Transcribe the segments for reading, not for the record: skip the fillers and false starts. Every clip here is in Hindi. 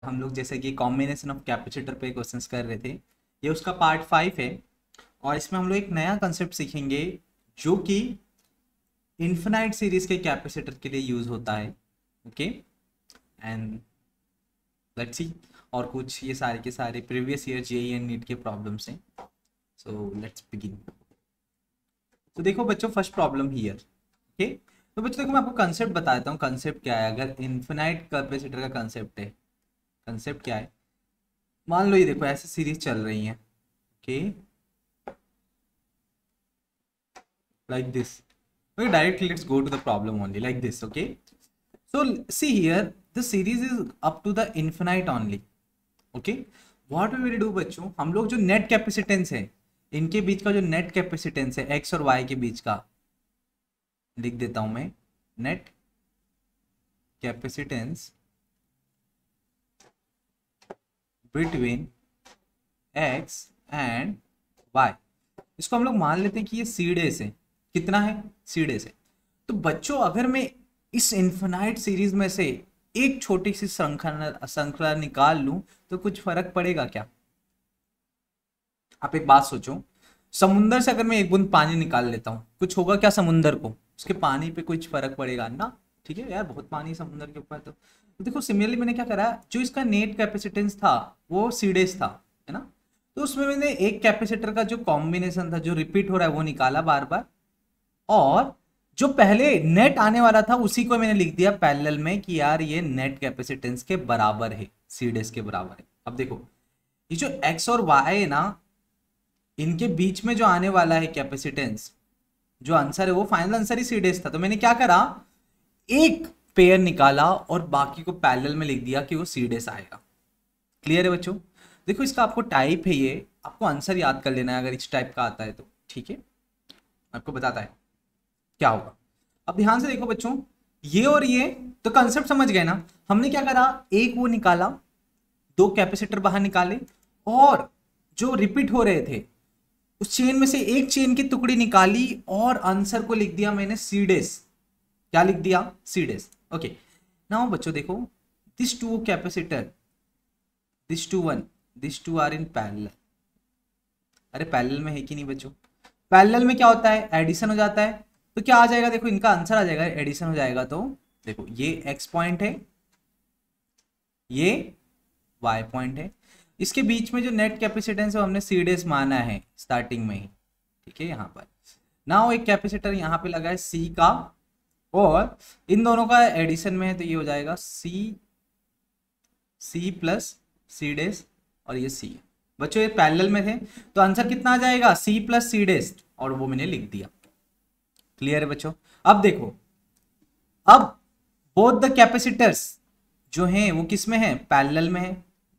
हम लोग जैसे कि कॉम्बिनेशन ऑफ कैपेसिटर पे क्वेश्चंस कर रहे थे, ये उसका पार्ट 5 है। और इसमें हम लोग एक नया कंसेप्ट सीखेंगे जो कि इन्फिनाइट सीरीज के कैपेसिटर के लिए यूज होता है। Okay, and let's see. और कुछ ये सारे के सारे previous year JEE and NEET के प्रॉब्लम्स हैं। So let's begin. तो देखो बच्चों, फर्स्ट प्रॉब्लम हियर। ओके, तो बच्चों देखो मैं आपको कंसेप्ट बता देता हूँ। कंसेप्ट क्या है? अगर इन्फिनाइट कैपेसिटर का कंसेप्ट है, कंसेप्ट क्या है? मान लो ये देखो ऐसे सीरीज चल रही है। Okay, like this. Okay, directly let's go to the problem only like this. Okay, so see here the series is up to the infinite only. Okay, what we will do बच्चों, हम लोग जो नेट कैपेसिटेंस है, इनके बीच का जो नेट कैपेसिटेंस है x और y के बीच का, लिख देता हूं मैं, net capacitance between x and y, इसको हम लोग मान लेते हैं कि ये सी डेज है। कितना है? सी डेज है। तो बच्चों अगर मैं इस इन्फिनाइट सीरीज में से एक छोटी सी श्रृंखला निकाल लूं तो कुछ फर्क पड़ेगा क्या? आप एक बात सोचो, समुंदर से अगर मैं एक बूंद पानी निकाल लेता हूं, कुछ होगा क्या समुंदर को? उसके पानी पे कुछ फर्क पड़ेगा ना? ठीक है यार, बहुत पानी समुंदर के ऊपर। तो देखो सिमिलरली मैंने क्या करा, जो इसका नेट कैपेसिटेंस था वो सी डेज था, है ना? तो उसमें मैंने एक कैपेसिटर का जो कॉम्बिनेशन था, जो रिपीट हो रहा है, वो निकाला बार बार, और जो पहले नेट आने वाला था उसी को मैंने लिख दिया पैरेलल में कि यार ये नेट कैपेसिटेंस के बराबर है, सी डेज के बराबर है। अब देखो ये जो एक्स और वाई है ना, इनके बीच में जो आने वाला है कैपेसिटेंस, जो आंसर है वो फाइनल आंसर ही सी डेज था। तो मैंने क्या करा, एक पेयर निकाला और बाकी को पैरेलल में लिख दिया कि वो सी डेज आएगा। क्लियर है बच्चों? देखो इसका आपको टाइप है, ये आपको आंसर याद कर लेना है अगर इस टाइप का आता है तो। ठीक है, आपको बताता है क्या होगा। अब ध्यान से देखो बच्चों, ये और ये तो कंसेप्ट समझ गए ना। हमने क्या करा, एक वो निकाला, दो कैपेसिटर बाहर निकाले, और जो रिपीट हो रहे थे उस चेन में से एक चेन की टुकड़ी निकाली और आंसर को लिख दिया मैंने सी डेज। क्या लिख दिया? सी डेज। ओके, नाउ बच्चों देखो, this two capacitor, this two one, this two are in parallel. अरे पैरेलल में है कि नहीं बच्चों? पैरेलल में क्या होता है? एडिशन हो जाता है। तो क्या आ जाएगा? देखो इनका आंसर आ जाएगा, एडिशन हो जाएगा। तो देखो ये x पॉइंट है, ये y पॉइंट है, इसके बीच में जो नेट कैपेसिटेंस है वो हमने सी डेज माना है स्टार्टिंग में ही। ठीक है, यहाँ पर नाउ एक कैपेसिटर यहाँ पे लगा है C का, और इन दोनों का एडिशन में है तो ये हो जाएगा C प्लस सी डेज, और ये C। बच्चों ये पैरेलल में थे तो आंसर कितना आ जाएगा? C प्लस सी डेज, और वो मैंने लिख दिया। क्लियर है बच्चों? अब देखो, अब बोथ द कैपेसिटर्स जो हैं वो किस में है? पैरेलल में है।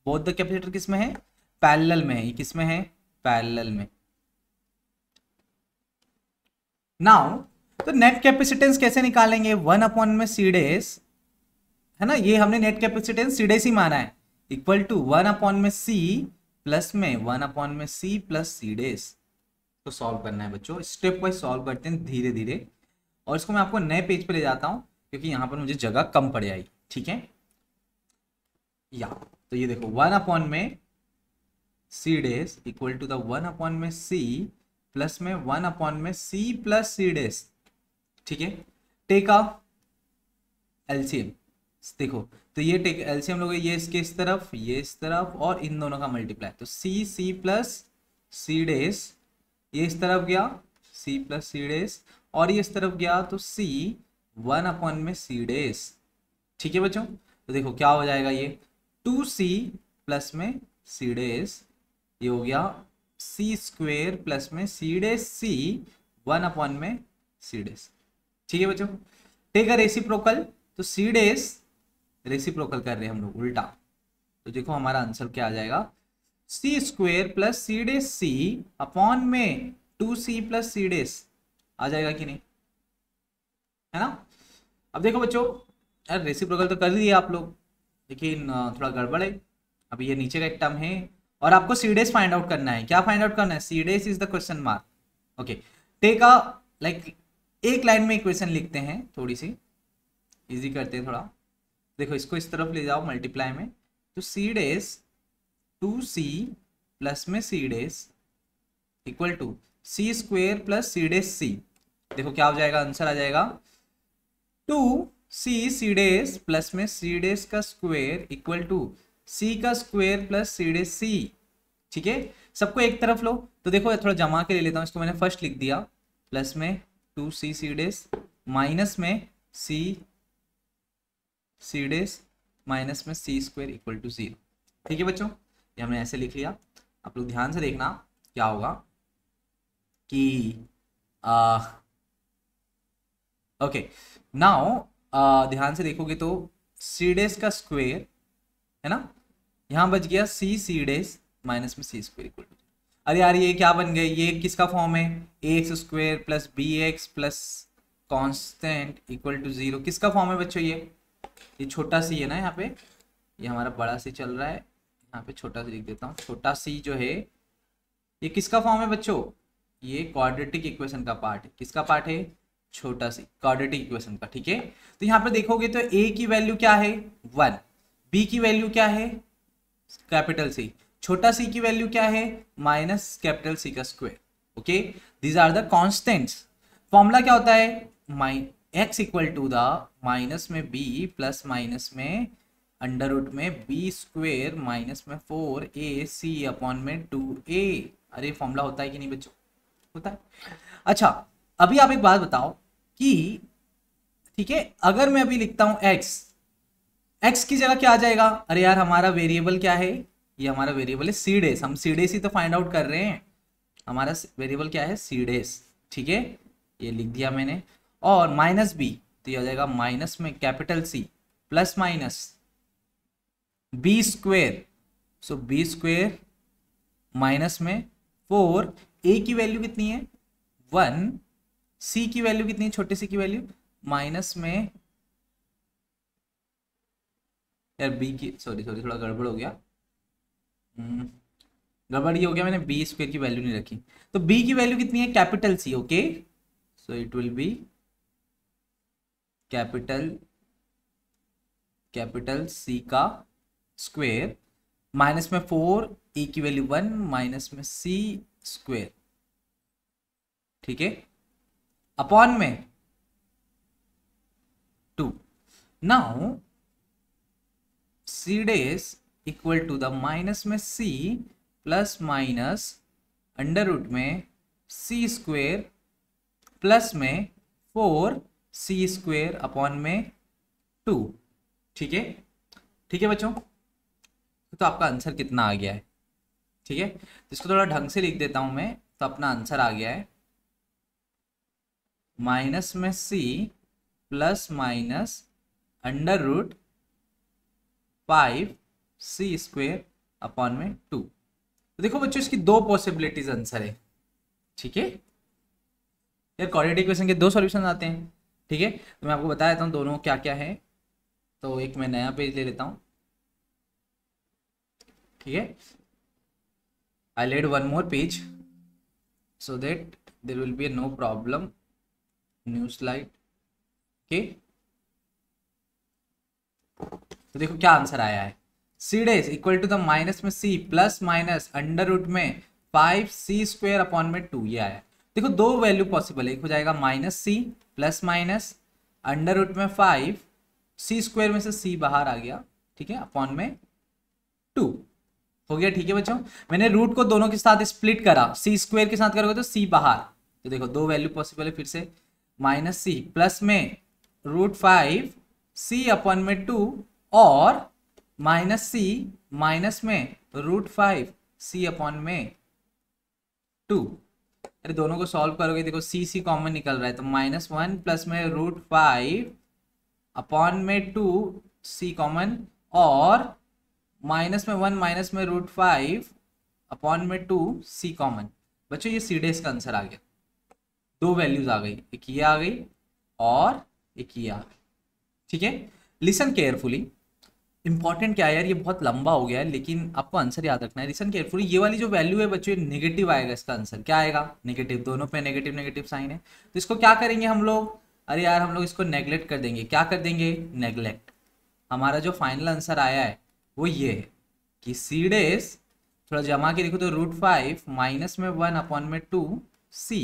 बोथ द कैपेसिटर किस में है? पैरेलल में है। ये किस में है? पैरेलल में। नाउ तो नेट कैपेसिटेंस कैसे निकालेंगे? 1 में सी डेज, है ना, ये हमने नेट कैपेसिटेंस सी डेज ही माना है, इक्वल टू 1 में C प्लस में 1 में C प्लस सी डेज। तो सॉल्व करना है बच्चों, स्टेप वाइज सॉल्व करते हैं धीरे धीरे। और इसको मैं आपको नए पेज पे ले जाता हूं क्योंकि यहां पर मुझे जगह कम पड़ जाएगी। ठीक है, या तो ये देखो 1 में c dash equal to the 1 में C प्लस में 1 में C प्लस सी डेज। ठीक है, टेक अ एलसीएम। देखो तो ये टेक एलसीएम लोगे, ये इसके इस तरफ, ये इस तरफ, और इन दोनों का मल्टीप्लाई, तो C प्लस सी डेज, ये इस तरफ गया C प्लस सी डेज, और ये इस तरफ गया तो C 1 में सी डेज। ठीक है बच्चों, तो देखो क्या हो जाएगा, ये 2C प्लस में सी डेज, ये हो गया C स्क्वेयर प्लस में सी डेज C 1 में सी डेज। ठीक है बच्चों, टेक अ रेसिप्रोकल, तो सी डेज रेसिप्रोकल कर रहे हैं हम लोग उल्टा, तो देखो हमारा आंसर क्या आ जाएगा, C square plus c days C upon में 2C प्लस सी डेज। आ जाएगा कि नहीं? है ना? अब देखो बच्चों, यार रेसिप्रोकल तो कर दिया आप लोग, लेकिन थोड़ा गड़बड़ है। अभी ये नीचे का एक टर्म है और आपको सी डेज फाइंड आउट करना है। क्या फाइंड आउट करना है? C dash is the question mark. Okay, take a like एक लाइन में इक्वेशन लिखते हैं, थोड़ी सी इजी करते हैं थोड़ा। देखो इसको इस तरफ ले जाओ मल्टीप्लाई में, तो सी डेज 2c प्लस में c dash equal to c square plus c dash c. देखो क्या हो जाएगा, आंसर आ जाएगा 2c डेज प्लस में सी डेज का स्क्वेयर इक्वल टू सी का स्क्वेयर प्लस सी डेज सी। ठीक है, सबको एक तरफ लो। तो देखो थोड़ा जमा के ले लेता हूँ, इसको मैंने फर्स्ट लिख दिया प्लस में 2c डेज माइनस में सी डेज माइनस में सी स्क्वेयर इक्वल टू 0। ठीक है बच्चों, ये हमने ऐसे लिख लिया। आप लोग ध्यान से देखना क्या होगा कि ओके नाउ ध्यान से देखोगे तो सी डेज का स्क्वेयर है ना, यहाँ बच गया सी डेज माइनस में सी स्क्वेयर इक्वल टू। अरे यार ये क्या बन गए, ये किसका फॉर्म है, a x square plus b x plus constant equal to 0। किसका फॉर्म है बच्चों, ये छोटा सी है ना, यहाँ पे ये हमारा बड़ा सी चल रहा है, यहाँ पे छोटा सी लिख देता हूँ। छोटा सी जो है ये किसका फॉर्म है बच्चों, ये क्वाड्रेटिक इक्वेशन का पार्ट है। किसका पार्ट है, छोटा सी क्वाड्रेटिक इक्वेशन का। ठीक है, तो यहाँ पे देखोगे तो a की वैल्यू क्या है 1, b की वैल्यू क्या है कैपिटल सी, छोटा c की वैल्यू क्या है माइनस कैपिटल सी का square. Okay, these are the constants. Formula क्या होता है, x equal to the minus में b प्लस माइनस में अंडर रूट में b स्क्वेयर माइनस में 4ac अपॉन में 2a। अरे फॉर्मूला होता है कि नहीं बच्चों, होता है। अच्छा अभी आप एक बात बताओ कि ठीक है, अगर मैं अभी लिखता हूं x की जगह क्या आ जाएगा। अरे यार हमारा वेरिएबल क्या है, ये हमारा वेरिएबल है सी डेज, हम सी डेज ही तो फाइंड आउट कर रहे हैं। हमारा वेरिएबल क्या है सी डेज। ठीक है, ये लिख दिया मैंने। और माइनस बी तो ये हो जाएगा माइनस में capital c plus minus b square, so b square minus में 4, ए की वैल्यू कितनी है 1, सी की वैल्यू कितनी है छोटे सी की वैल्यू माइनस में, यार बी की सॉरी थोड़ा गड़बड़ हो गया, गड़बड़ ये हो गया, मैंने बी स्क्वेयर की वैल्यू नहीं रखी। तो बी की वैल्यू कितनी है capital C. Okay, so it will be capital C का स्क्वेयर माइनस में 4, ए की वैल्यू 1 माइनस में सी स्क्वेयर। ठीक है, अपॉन में 2। Now c dash equal to the minus में सी प्लस माइनस अंडर रूट में सी स्क्वेयर प्लस में 4 सी स्क्वेयर अपॉन में 2। ठीक है, ठीक है बच्चों, तो आपका आंसर कितना आ गया है। ठीक है, तो इसको थोड़ा ढंग से लिख देता हूं मैं, तो अपना आंसर आ गया है माइनस में सी plus minus under root 5 C square upon में 2। तो देखो बच्चों इसकी दो पॉसिबिलिटीज आंसर है। ठीक है, यार क्वाड्रेटिक इक्वेशन के दो सॉल्यूशन आते हैं। ठीक है, तो मैं आपको बता देता हूँ दोनों क्या क्या है। तो एक मैं नया पेज ले लेता हूँ। ठीक है, I'll add one more page so that there will be no problem. New slide. Okay, तो देखो क्या आंसर आया है, c dash equal to the minus में सी प्लस माइनस अंडर रूट में 5 सी स्क्वेयर अपॉन में 2, ये आया। देखो दो वैल्यू पॉसिबल है, एक हो जाएगा minus C plus minus under root में 5 सी स्क्वेयर में से सी बाहर आ गया। ठीक है, अपॉन में 2 हो गया। ठीक है बच्चों, मैंने रूट को दोनों के साथ स्प्लिट करा, सी स्क्वेयर के साथ करोगे तो सी बाहर। तो देखो दो वैल्यू पॉसिबल है, फिर से माइनस सी प्लस में रूट 5 सी अपॉन में 2 और माइनस सी माइनस में रूट 5 सी अपॉन में 2। अरे दोनों को सॉल्व करोगे, देखो सी सी कॉमन निकल रहा है, तो -1 प्लस में रूट 5 अपॉन में 2 सी कॉमन और माइनस में 1 माइनस में रूट 5 अपॉन में 2 सी कॉमन। बच्चों ये सी डेज का आंसर आ गया, दो वैल्यूज आ गई, एक ये आ गई और एक ये आ गई। ठीक है, लिसन केयरफुली। इंपॉर्टेंट क्या है यार, ये बहुत लंबा हो गया है लेकिन आपको आंसर याद रखना है। लिसन केयरफुली, ये वाली जो वैल्यू है बच्चों नेगेटिव आएगा, इसका आंसर क्या आएगा नेगेटिव, दोनों पे नेगेटिव नेगेटिव साइन है। तो इसको क्या करेंगे हम लोग, अरे यार हम लोग इसको नेग्लेक्ट कर देंगे। क्या कर देंगे, नेग्लेक्ट। हमारा जो फाइनल आंसर आया है वो ये है। कि सी डेस, थोड़ा जमा के देखो तो √5 माइनस में 1/2 सी।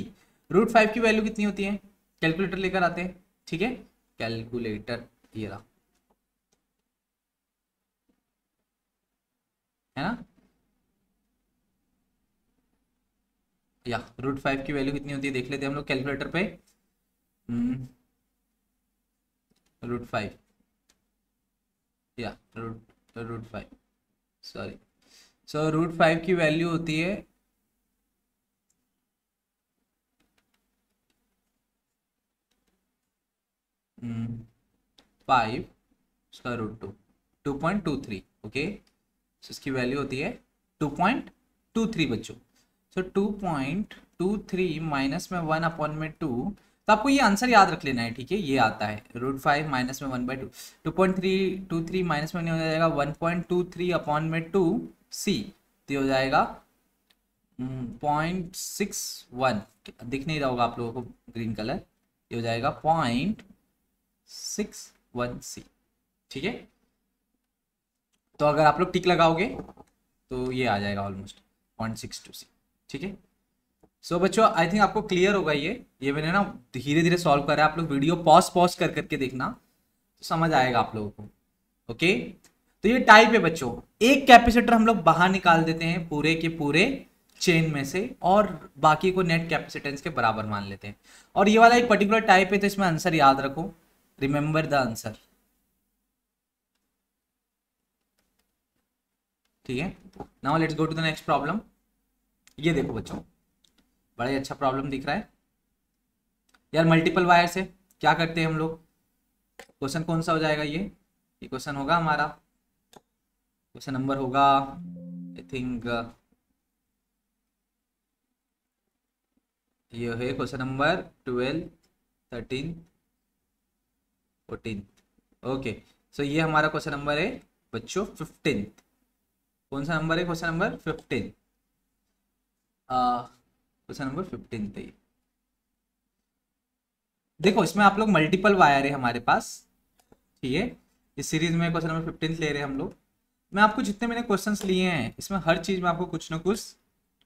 √5 की वैल्यू कितनी होती है, कैलकुलेटर लेकर आते हैं, ठीक है, कैलकुलेटर ये रहा, है ना, या √5 की वैल्यू कितनी होती है देख लेते हैं हम लोग कैलकुलेटर पे। √5 या √5 सॉरी, सो √5 की वैल्यू होती है 5 उसका √2 2.23, ओके। सो इसकी वैल्यू होती है 2.23 बच्चों। सो 2.23 माइनस में 1/2, तो आपको ये आंसर याद रख लेना है, ठीक है, ये आता है √5 माइनस में 1/2, 2.323 माइनस में नहीं हो जाएगा 1.23/2 सी, तो हो जाएगा 0.61, दिख नहीं रहा होगा आप लोगों को ग्रीन कलर, ये हो जाएगा 0.61 सी, ठीक है। तो अगर आप लोग टिक लगाओगे तो ये आ जाएगा ऑलमोस्ट 0.62 सी, ठीक है। सो बच्चों आई थिंक आपको क्लियर होगा, ये मैंने ना धीरे धीरे सॉल्व करा है, आप लोग वीडियो पॉज कर करके देखना तो समझ आएगा आप लोगों को, ओके। तो ये टाइप है बच्चों, एक कैपेसिटर हम लोग बाहर निकाल देते हैं पूरे के पूरे चेन में से और बाकी को नेट कैपेसिटेंस के बराबर मान लेते हैं, और ये वाला एक पर्टिकुलर टाइप है, तो इसमें आंसर याद रखो, रिमेंबर द आंसर, ठीक है। Now let's go to the next problem. ये देखो बच्चों, बड़ा ही अच्छा प्रॉब्लम दिख रहा है यार। मल्टीपल वायर से क्या करते हैं हम लोग, क्वेश्चन कौन सा हो जाएगा, ये क्वेश्चन होगा हमारा, क्वेश्चन नंबर होगा आई थिंक ये है क्वेश्चन नंबर 12, 13, 14, ओके। सो ये हमारा क्वेश्चन नंबर है बच्चों 15। कौन सा नंबर है, क्वेश्चन नंबर 15, क्वेश्चन नंबर 15 थे। देखो इसमें आप लोग मल्टीपल वायर है हमारे पास, ठीक है, इस सीरीज में क्वेश्चन नंबर 15 ले रहे हैं हम लोग। मैं आपको जितने मैंने क्वेश्चंस लिए हैं इसमें हर चीज में आपको कुछ ना कुछ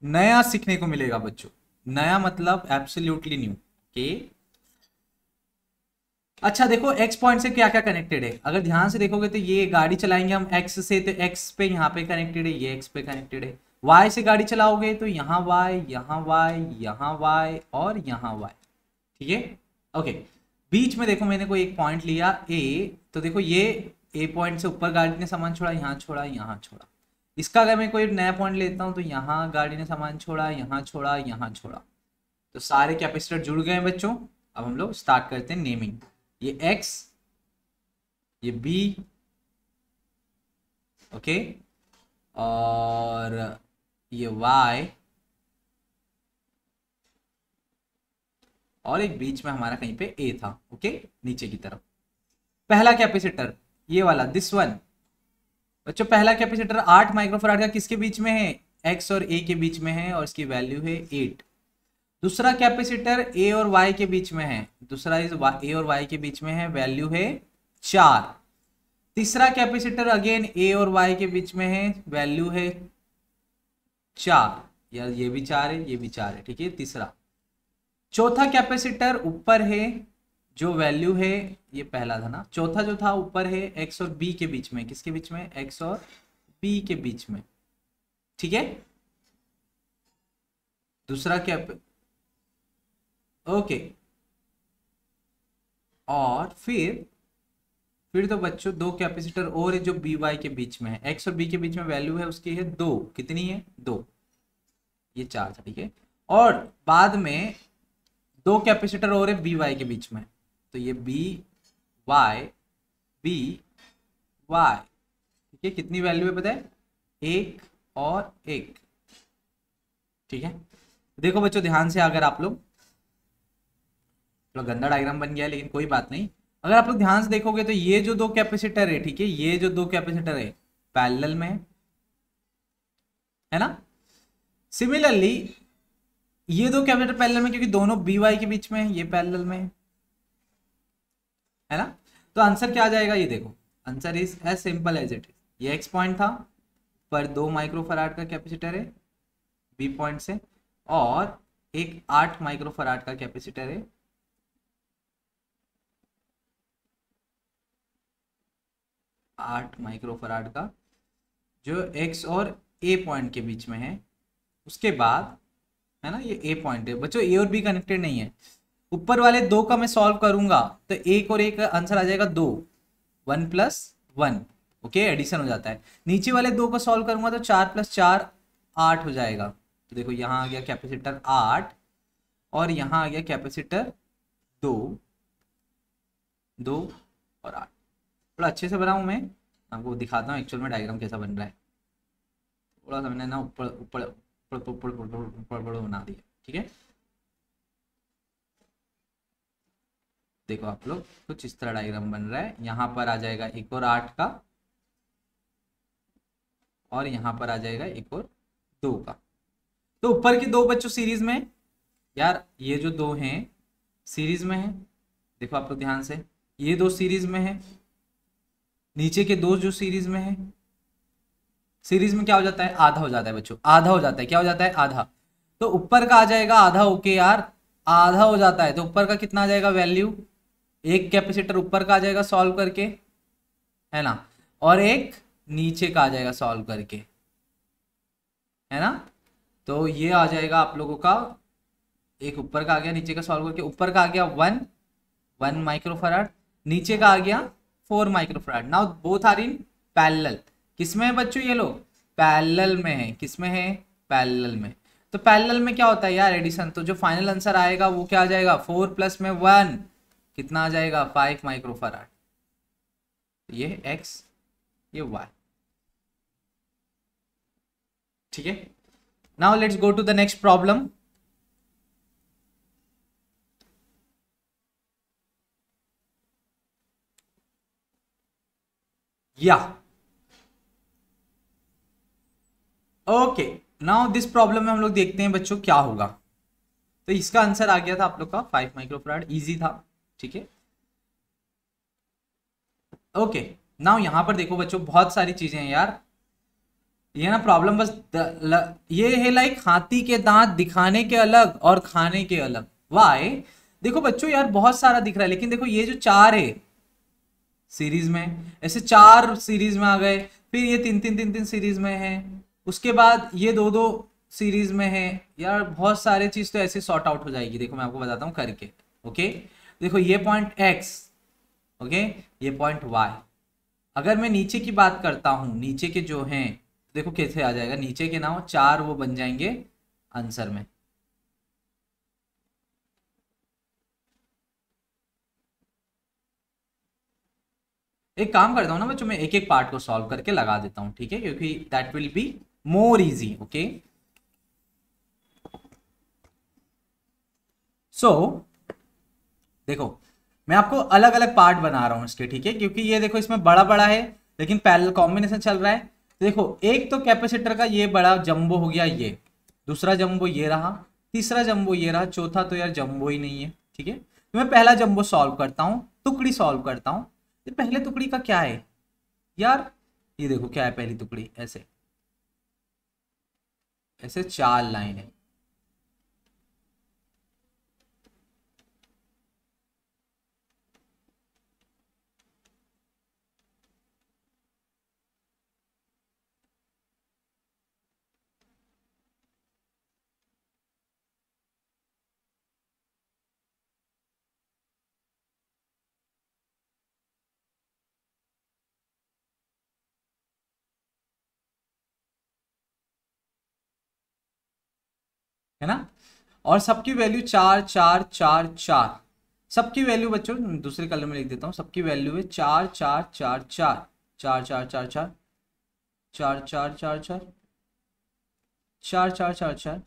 नया सीखने को मिलेगा बच्चों, नया मतलब एब्सोल्युटली न्यू, ओके। अच्छा देखो एक्स पॉइंट से क्या क्या कनेक्टेड है, अगर ध्यान से देखोगे तो ये गाड़ी चलाएंगे हम एक्स से, तो एक्स पे यहाँ पे कनेक्टेड है, ये एक्स पे कनेक्टेड है। वाई से गाड़ी चलाओगे तो यहाँ वाई, यहाँ वाई, यहाँ वाई और यहाँ वाई, ठीक है, ओके। बीच में देखो मैंने कोई एक पॉइंट लिया ए, तो देखो ये ए पॉइंट से ऊपर गाड़ी ने सामान छोड़ा, यहाँ छोड़ा, यहाँ छोड़ा। इसका अगर मैं कोई नया पॉइंट लेता हूँ तो यहाँ गाड़ी ने सामान छोड़ा, यहाँ छोड़ा, यहाँ छोड़ा, तो सारे कैपेसिटर जुड़ गए हैं बच्चों। अब हम लोग स्टार्ट करते हैं नेमिंग, ये एक्स, ये बी, ओके, और ये वाई, और एक बीच में हमारा कहीं पे ए था, ओके, नीचे की तरफ। पहला कैपेसिटर ये वाला दिस वन बच्चों, पहला कैपेसिटर 8 माइक्रोफैराड का किसके बीच में है, एक्स और ए के बीच में है और इसकी वैल्यू है 8। दूसरा कैपेसिटर ए और वाई के बीच में है, दूसरा इस ए और वाई के बीच में है, वैल्यू है 4। तीसरा कैपेसिटर अगेन ए और वाई के बीच में है, वैल्यू है 4, यार ये भी 4 है, ये भी 4 है, ठीक है, तीसरा। चौथा कैपेसिटर ऊपर है, जो वैल्यू है, ये पहला था ना, चौथा जो था ऊपर है एक्स और बी के बीच में, किसके बीच में, एक्स और बी के बीच में, ठीक है। दूसरा कैप, ओके, और फिर तो बच्चों दो कैपेसिटर और है जो बी वाई के बीच में है, एक्स और बी के बीच में वैल्यू है उसकी है 2, कितनी है 2, ये 4 था, ठीक है। और बाद में दो कैपेसिटर और है बी वाई के बीच में, तो ये बी वाई, ठीक है, कितनी वैल्यू है पता है, 1 और 1, ठीक है। देखो बच्चों ध्यान से, अगर आप लोग, थोड़ा गंदा डायग्राम बन गया है लेकिन कोई बात नहीं, अगर आप लोग ध्यान से देखोगे तो ये जो दो कैपेसिटर है, ठीक है, ये जो दो कैपेसिटर है पैरेलल में है ना। सिमिलरली ये दो कैपेसिटर पैरेलल में, क्योंकि दोनों बी वाई के बीच में है, ये पैरेलल में है ना। तो आंसर क्या आ जाएगा, ये देखो, answer is as simple as it is, ये एक्स पॉइंट था, पर 2 माइक्रोफराड का कैपेसिटर है बी पॉइंट से, और एक 8 माइक्रोफराड का कैपेसिटर है 8 माइक्रोफराड का, जो एक्स और ए पॉइंट के बीच में है। उसके बाद है ना, ये ए पॉइंट है बच्चों, ए और बी कनेक्टेड नहीं है। ऊपर वाले दो का मैं सॉल्व करूंगा तो एक और एक का आंसर आ जाएगा 2, 1 + 1, ओके, एडिशन हो जाता है। नीचे वाले दो का सॉल्व करूंगा तो 4 + 4 8 हो जाएगा। तो देखो यहाँ आ गया कैपेसिटर 8 और यहाँ आ गया कैपेसिटर 2, 2 और 8। थोड़ा अच्छे से बनाऊं मैं, आपको दिखाता हूँ एक्चुअल में डायग्राम कैसा बन रहा है। थोड़ा सा मैंने ना ऊपर ऊपर ऊपर ऊपर ऊपर ऊपर बना दिया, ठीक है। देखो आप लोग, कुछ इस तरह डायग्राम बन रहा है। यहाँ पर आ जाएगा एक और 8 का, और यहाँ पर आ जाएगा एक और 2 का। तो ऊपर के दो बच्चों सीरीज में, यार ये जो दो हैं सीरीज में है, देखो आप लोग ध्यान से, ये दो सीरीज में है। नीचे के दो जो सीरीज में है, सीरीज में क्या हो जाता है, आधा हो जाता है बच्चों, आधा हो जाता है। क्या हो जाता है, आधा। तो ऊपर का आ जाएगा आधा, ओके यार, आधा हो जाता है। तो ऊपर का कितना आ जाएगा वैल्यू, एक कैपेसिटर ऊपर का आ जाएगा सॉल्व करके, है ना, और एक नीचे का आ जाएगा सॉल्व करके, है ना। तो ये आ जाएगा आप लोगों का, एक ऊपर का आ गया, नीचे का सॉल्व करके। ऊपर का आ गया 1 माइक्रोफराड, नीचे का आ गया 4 microfarad. Now both are in parallel. किसमें है बच्चों, ये लोग पैरेलल में है। किसमें है, पैरेलल में। तो पैरेलल में क्या होता है यार, एडिशन। तो जो फाइनल आंसर आएगा वो क्या आ जाएगा, 4 + 1 कितना आ जाएगा, 5 माइक्रोफराड। ये x, ये y, ठीक है। Now let's go to the next problem. या ओके, नाउ दिस प्रॉब्लम में हम लोग देखते हैं बच्चों क्या होगा। तो इसका आंसर आ गया था आप लोग का 5 माइक्रोफराड, इजी था, ठीक है। ओके, नाउ यहां पर देखो बच्चों, बहुत सारी चीजें हैं यार। ये ना प्रॉब्लम बस ये है लाइक हाथी के दांत दिखाने के अलग और खाने के अलग। वाई, देखो बच्चों यार बहुत सारा दिख रहा है, लेकिन देखो ये जो 4 है सीरीज में, ऐसे 4 सीरीज में आ गए, फिर ये 3 सीरीज में है, उसके बाद ये 2 सीरीज में है। यार बहुत सारे चीज तो ऐसे सॉर्ट आउट हो जाएगी। देखो मैं आपको बताता हूँ करके, ओके। देखो ये पॉइंट x, ओके, ये पॉइंट y। अगर मैं नीचे की बात करता हूं, नीचे के जो हैं, देखो कैसे आ जाएगा, नीचे के नाम 4 वो बन जाएंगे आंसर में। एक काम करता हूं ना बच्चों, मैं एक एक पार्ट को सॉल्व करके लगा देता हूं, ठीक है, क्योंकि that will be more easy, okay. So देखो मैं आपको अलग अलग पार्ट बना रहा हूं इसके, ठीक है, क्योंकि ये देखो इसमें बड़ा बड़ा है लेकिन पैरेलल कॉम्बिनेशन चल रहा है। तो देखो एक तो कैपेसिटर का ये बड़ा जंबो हो गया, ये दूसरा जंबो ये रहा, तीसरा जंबो ये रहा, चौथा तो यार जंबो ही नहीं है, ठीक है। तो मैं पहला जंबो सॉल्व करता हूं, टुकड़ी सॉल्व करता हूं। ये पहले टुकड़ी का क्या है यार, ये देखो क्या है पहली टुकड़ी, ऐसे ऐसे 4 लाइन है। है ना, और सबकी वैल्यू 4 4 4 4, सबकी वैल्यू बच्चों दूसरे कलर में लिख देता हूँ, सबकी वैल्यू है 4 4 4 4 4 4 4 4 4 4 4 4 4 4 4 4।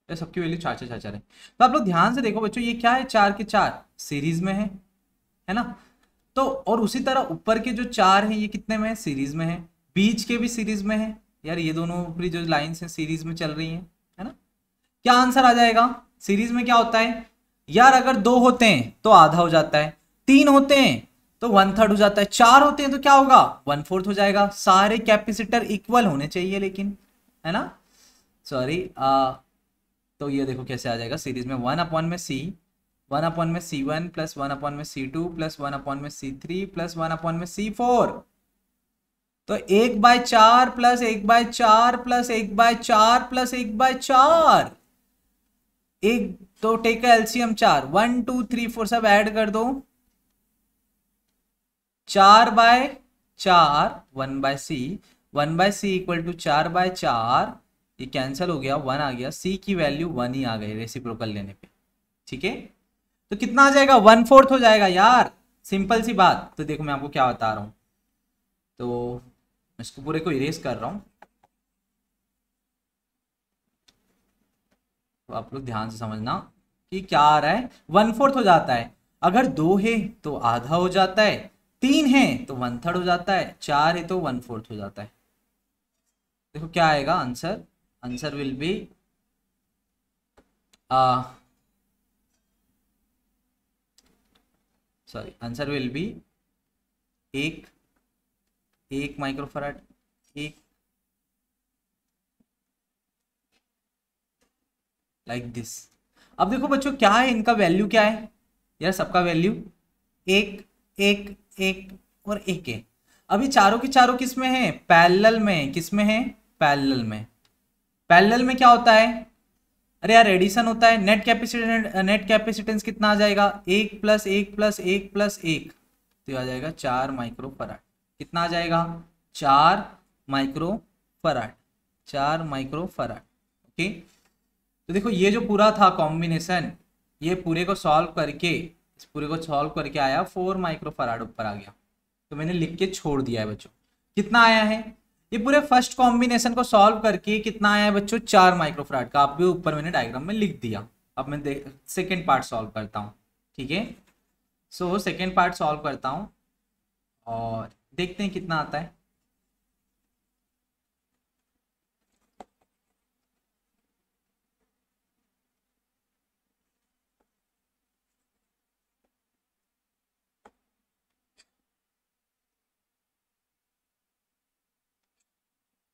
सबकी वैल्यू 4 4 4 4 है। तो आप लोग ध्यान से देखो बच्चों, ये क्या है, 4 के 4 सीरीज में है ना। तो और उसी तरह ऊपर के जो 4 हैं ये कितने में है, सीरीज में है। बीच के भी सीरीज में है यार, ये दोनों ऊपरी जो लाइंस हैं सीरीज में चल रही हैं, है ना। क्या आंसर आ जाएगा, सीरीज में क्या होता है, यार अगर 2 होते हैं तो आधा हो जाता है, 3 होते हैं तो 1/3 हो जाता है, 4 होते हैं तो क्या होगा 1/4 हो जाएगा। सारे कैपेसिटर इक्वल होने चाहिए लेकिन, है ना, सॉरी। तो ये देखो कैसे आ जाएगा सीरीज में, 1/C1 plus 1/C2 plus 1/C3 plus 1/C4। तो 1/4 प्लस 1/4 प्लस 1/4 प्लस 1/4, एक तो टेक का एलसीएम 4, 1 2 3 4 सब ऐड कर दो, 4/4 1/C इक्वल टू 4/4, ये कैंसिल हो गया, 1 आ गया, सी की वैल्यू 1 ही आ गई रेसिप्रोकल लेने पे, ठीक है। तो कितना आ जाएगा 1/4 हो जाएगा यार, सिंपल सी बात। तो देखो मैं आपको क्या बता रहा हूं, तो इसको पूरे को इरेज कर रहा हूं, तो आप लोग ध्यान से समझना कि क्या आ रहा है, 1/4 हो जाता है। अगर 2 है तो आधा हो जाता है, 3 है तो 1/3 हो जाता है, 4 है तो 1/4 हो जाता है। देखो क्या आएगा answer, answer will be sorry, answer will be एक 1 माइक्रोफराड, एक लाइक दिस। अब देखो बच्चों क्या है, इनका वैल्यू क्या है यार, सबका वैल्यू एक एक एक और एक है। अभी चारों की चारों किस में है, पैरेलल में, किस में है, पैरेलल में। पैरेलल में क्या होता है, अरे यार एडिशन होता है। नेट कैपेसिटेंस कितना आ जाएगा, 1 प्लस 1 प्लस 1 प्लस 1, तो आ जाएगा 4 माइक्रोफराड। कितना आ जाएगा 4 माइक्रोफराड, 4 माइक्रोफराड, ओके। तो देखो ये जो पूरा था कॉम्बिनेशन, ये पूरे को सॉल्व करके, इस पूरे को सॉल्व करके आया 4 माइक्रोफराड ऊपर आ गया। तो मैंने लिख के छोड़ दिया है बच्चों, कितना आया है, ये पूरे फर्स्ट कॉम्बिनेशन को सॉल्व करके कितना आया है बच्चों 4 माइक्रोफराड का, आप भी ऊपर मैंने डायग्राम में लिख दिया। अब मैं सेकेंड पार्ट सॉल्व करता हूँ, ठीक है। सो सेकेंड पार्ट सॉल्व करता हूँ और देखते हैं कितना आता है।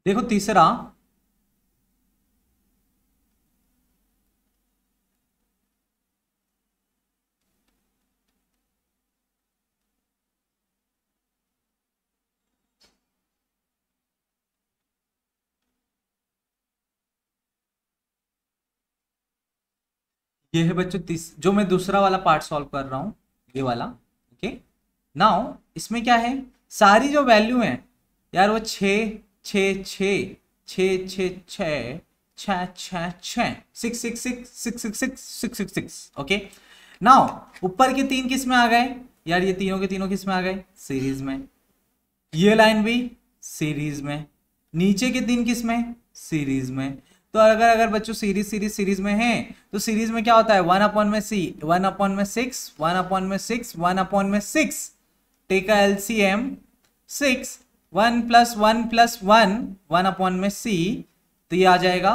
देखो तीसरा, ये है बच्चों जो मैं दूसरा वाला पार्ट सॉल्व कर रहा हूं, ये वाला, ओके। नाउ इसमें क्या है, सारी जो वैल्यू है यार वो 6 ओके। नाउ ऊपर के 3 किस में आ गए यार, ये तीनों के तीनों किस में आ गए, सीरीज में। ये लाइन भी सीरीज में, नीचे के 3 किस में, सीरीज में। तो अगर अगर बच्चों सीरीज में है तो सीरीज में क्या होता है, 1/C, 1/6, 1/6, 1/6, टेक का एलसीएम 6, 1 प्लस 1 प्लस 1, 1/C, तो ये आ जाएगा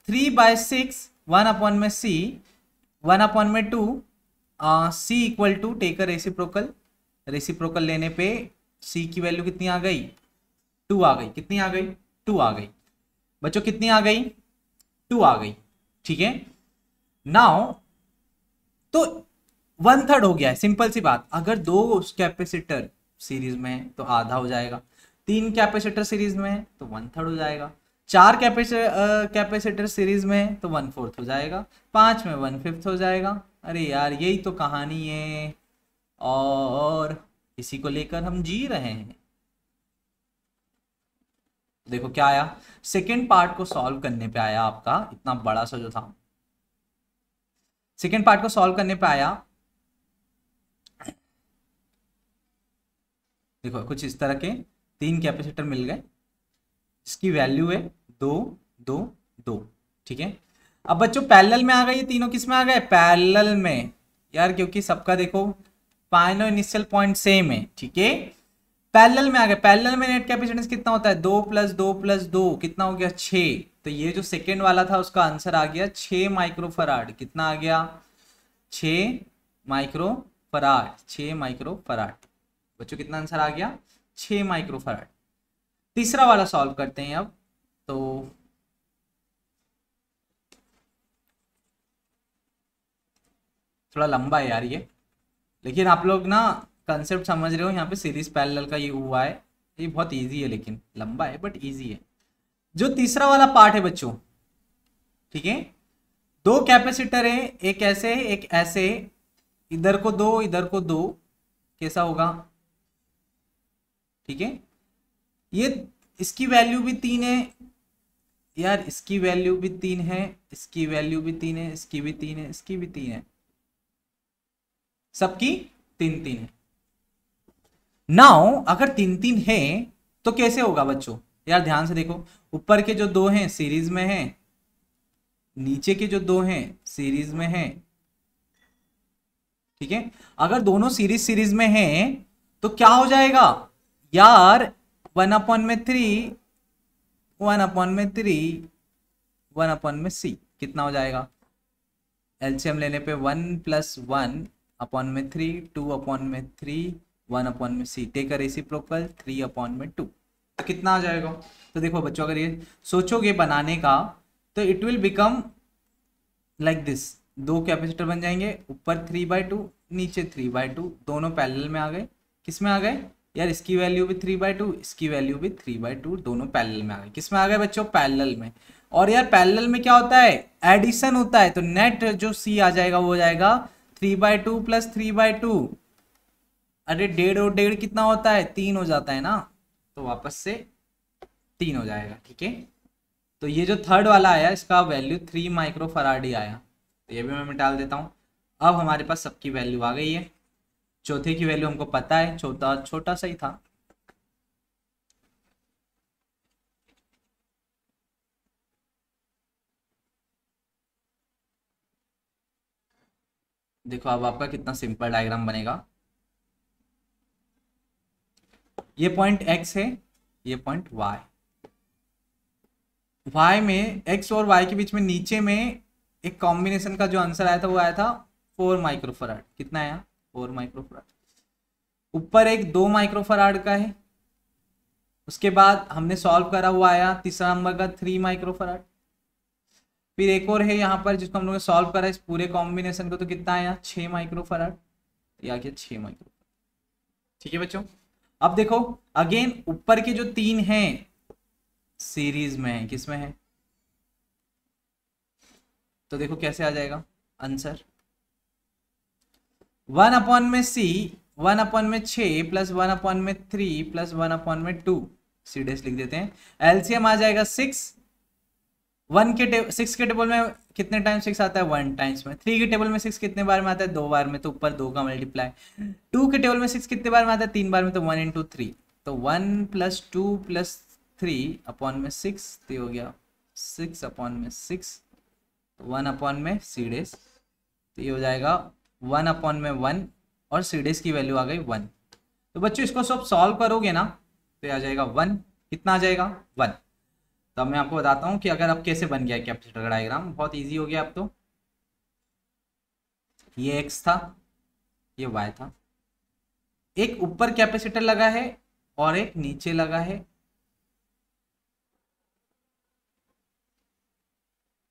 3/6, 1/C, 1/2, C equal to take का रेसिप्रोकल, रेसिप्रोकल लेने पे C की वैल्यू कितनी आ गई, 2 आ गई। कितनी आ गई, 2 आ गई बच्चों, कितनी आ गई, 2 आ गई, ठीक है। नाउ तो 1/3 हो गया है, सिंपल सी बात। अगर 2 कैपेसिटर सीरीज में है तो आधा हो जाएगा, 3 कैपेसिटर सीरीज में है तो 1/3 हो जाएगा, 4 कैपेसिटर सीरीज में है तो 1/4 हो जाएगा, 5 में 1/5 हो जाएगा। अरे यार यही तो कहानी है और इसी को लेकर हम जी रहे हैं। देखो क्या आया, सेकेंड पार्ट को सॉल्व करने पे आया आपका इतना बड़ा सा जो था, सेकेंड पार्ट को सॉल्व करने पे आया, देखो कुछ इस तरह के 3 कैपेसिटर मिल गए, इसकी वैल्यू है 2 2 2, ठीक है। अब बच्चों पैरेलल में आ गए, ये तीनों किस में आ गए, पैरेलल में यार, क्योंकि सबका देखो फाइनल इनिशियल पॉइंट सेम है, ठीक है। पैरेलल में आ गए, पैरेलल में नेट कैपेसिटेंस कितना होता है, 2 प्लस 2 प्लस 2 कितना हो गया 6। तो ये जो सेकेंड वाला था उसका आंसर आ गया 6 माइक्रोफराड। कितना आ गया 6 माइक्रो फराड, 6 माइक्रो फराड। बच्चों कितना आंसर आ गया? 6 माइक्रो फराड। तीसरा वाला सॉल्व करते हैं अब। तो थोड़ा लंबा है यार ये, लेकिन आप लोग ना कंसेप्ट समझ रहे हो। यहाँ पे सीरीज पैरेलल का ये हुआ है, ये बहुत इजी है, लेकिन लंबा है बट इजी है। जो तीसरा वाला पार्ट है बच्चों, ठीक है, दो कैपेसिटर है, एक ऐसे एक ऐसे, इधर को दो इधर को दो, कैसा होगा? ठीक है, ये इसकी वैल्यू भी 3 है यार, इसकी वैल्यू भी 3 है, इसकी वैल्यू भी 3 है, इसकी भी 3 है, इसकी भी 3 है, सबकी 3 है। नाउ अगर 3 है तो कैसे होगा बच्चों? यार ध्यान से देखो, ऊपर के जो दो हैं सीरीज में हैं, नीचे के जो दो हैं सीरीज में हैं, ठीक है। अगर दोनों सीरीज सीरीज में हैं तो क्या हो जाएगा यार? 1/3, 1/3, 1/c कितना हो जाएगा? एलसीएम लेने पे 1 + 1/3, 2/3, 1/c, टेक अ रेसिप्रोकल 3/2। तो कितना आ जाएगा? तो देखो बच्चों, अगर ये सोचोगे बनाने का तो it will become like this. दो कैपेसिटर बन जाएंगे, ऊपर 3/2, नीचे 3/2, दोनों पैरेलल में आ गए। किस में आ गए यार? इसकी वैल्यू भी 3/2, इसकी वैल्यू भी 3/2, दोनों पैरेलल में आ गए। किस में आ गए बच्चों? पैरेलल में। और यार पैरेलल में क्या होता है? एडिशन होता है, तो नेट जो सी आ जाएगा वो हो जाएगा 3/2 + 3/2। अरे 1.5 और 1.5 कितना होता है? 3 हो जाता है ना, तो वापस से 3 हो जाएगा, ठीक है। तो ये जो थर्ड वाला आया इसका वैल्यू 3 माइक्रो फराड ही आया, तो ये भी मैं मिटा देता हूँ। अब हमारे पास सबकी वैल्यू आ गई है। चौथे की वैल्यू हमको पता है, चौथा छोटा सा ही था। देखो अब आपका कितना सिंपल डायग्राम बनेगा। ये पॉइंट x है, ये पॉइंट y। y में x और y के बीच में नीचे में एक कॉम्बिनेशन का जो आंसर आया था वो आया था 4 माइक्रोफराड। कितना आया? 4 माइक्रोफराड। ऊपर एक 2 माइक्रोफराड का है, उसके बाद हमने सॉल्व करा हुआ आया तीसरा नंबर का 3 माइक्रोफराड। फिर एक और है यहाँ पर जिसको हम लोगों ने सॉल्व करा इस पूरे कॉम्बिनेशन को, तो कितना आया? 6 माइक्रोफराड। या क्या 6 माइक्रो, ठीक है बच्चों। अब देखो अगेन ऊपर के जो 3 हैं सीरीज में है, किस में है? तो देखो कैसे आ जाएगा आंसर? 1/c, 1/6 + 1/3 + 1/2, सी डेस लिख देते हैं। एलसीएम आ जाएगा 6। 6 के टेबल में कितने टाइम 6 आता है? 1 टाइम्स में। 3 के टेबल में 6 कितने बार में आता है? 2 बार में, तो ऊपर 2 का मल्टीप्लाई। 2 के टेबल में 6 कितने बार में आता है? 3 बार में, तो 1 × 3, तो 1 + 2 + 3/6, तो हो गया 6/6, 1/c डेस, तो ये हो जाएगा 1/1 और सी डेस की वैल्यू आ गई 1। तो बच्चों इसको सब सॉल्व करोगे ना तो आ जाएगा 1। कितना आ जाएगा? 1। तो अब मैं आपको बताता हूँ कि अगर अब कैसे बन गया कैपेसिटर का डायग्राम, बहुत इजी हो गया अब तो। ये x था, ये y था, एक ऊपर कैपेसिटर लगा है और एक नीचे लगा है,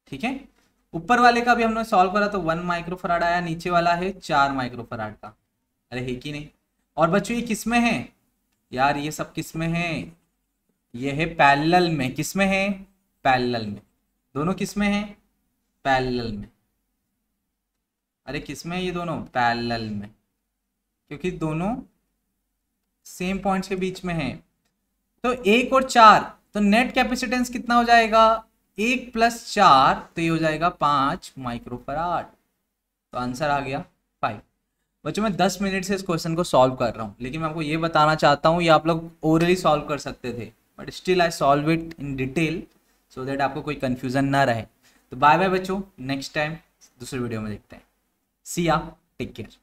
ठीक है। ऊपर वाले का भी हमने सॉल्व करा तो 1 माइक्रोफराड आया, नीचे वाला है 4 माइक्रोफराड का। अरे है कि नहीं? और बच्चों ये किस में है यार? ये सब किस में है? ये है पैरेलल में। किस में है? पैरेलल में। दोनों किस में है? पैरेलल में। अरे किस में है ये दोनों? पैरेलल में, क्योंकि दोनों सेम पॉइंट्स के बीच में है। तो 1 और 4, तो नेट कैपेसिटेंस कितना हो जाएगा? 1 + 4, तो ये हो जाएगा 5 माइक्रोफराड। तो आंसर आ गया 5। बच्चों मैं 10 मिनट से इस क्वेश्चन को सॉल्व कर रहा हूँ, लेकिन मैं आपको ये बताना चाहता हूँ ये आप लोग ओरली सॉल्व कर सकते थे, but still I solve it in detail so that आपको कोई कंफ्यूजन ना रहे। तो बाय बाय बच्चों, नेक्स्ट टाइम दूसरे वीडियो में देखते हैं। सी या, टेक केयर।